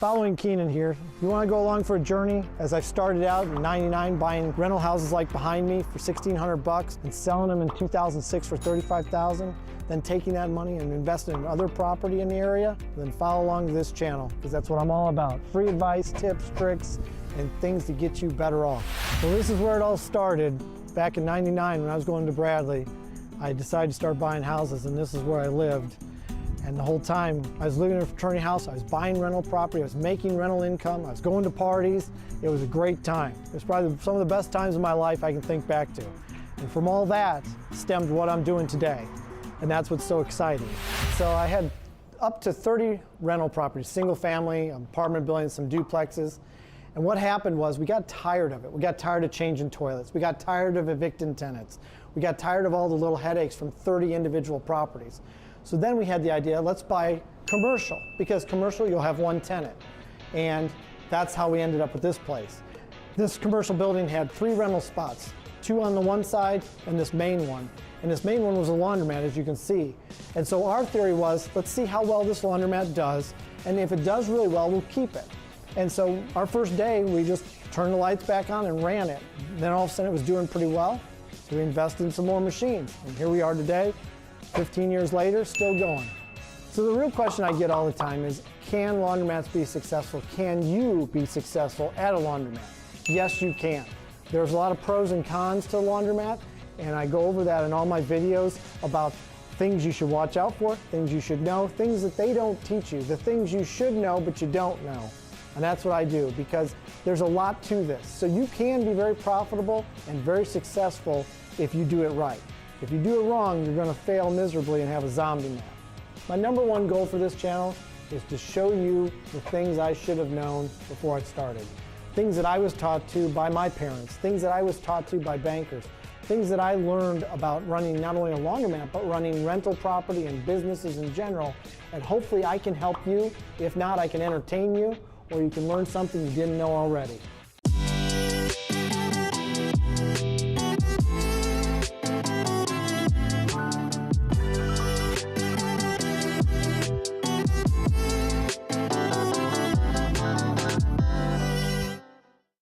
Following Keenan here, you want to go along for a journey as I started out in '99 buying rental houses like behind me for $1,600 and selling them in 2006 for $35,000, then taking that money and investing in other property in the area, then follow along to this channel because that's what I'm all about. Free advice, tips, tricks, and things to get you better off. So this is where it all started. Back in '99 when I was going to Bradley, I decided to start buying houses, and this is where I lived. And the whole time I was living in a fraternity house, I was buying rental property, I was making rental income, I was going to parties. It was a great time. It was probably some of the best times of my life I can think back to. And from all that stemmed what I'm doing today. And that's what's so exciting. So I had up to 30 rental properties, single family, apartment buildings, some duplexes. And what happened was we got tired of it. We got tired of changing toilets. We got tired of evicting tenants. We got tired of all the little headaches from 30 individual properties. So then we had the idea, let's buy commercial, because commercial you'll have one tenant. And that's how we ended up with this place. This commercial building had 3 rental spots, 2 on the one side and this main one. And this main one was a laundromat, as you can see. And so our theory was, let's see how well this laundromat does, and if it does really well, we'll keep it. And so our first day, we just turned the lights back on and ran it. Then all of a sudden it was doing pretty well, so we invested in some more machines. And here we are today, 15 years later, still going. So the real question I get all the time is, can laundromats be successful? Can you be successful at a laundromat? Yes, you can. There's a lot of pros and cons to a laundromat, and I go over that in all my videos about things you should watch out for, things you should know, things that they don't teach you, the things you should know but you don't know. And that's what I do, because there's a lot to this. So you can be very profitable and very successful if you do it right. If you do it wrong, you're going to fail miserably and have a zombie mat. My number one goal for this channel is to show you the things I should have known before I started. Things that I was taught to by my parents, things that I was taught to by bankers, things that I learned about running not only a laundromat, but running rental property and businesses in general. And hopefully I can help you. If not, I can entertain you, or you can learn something you didn't know already.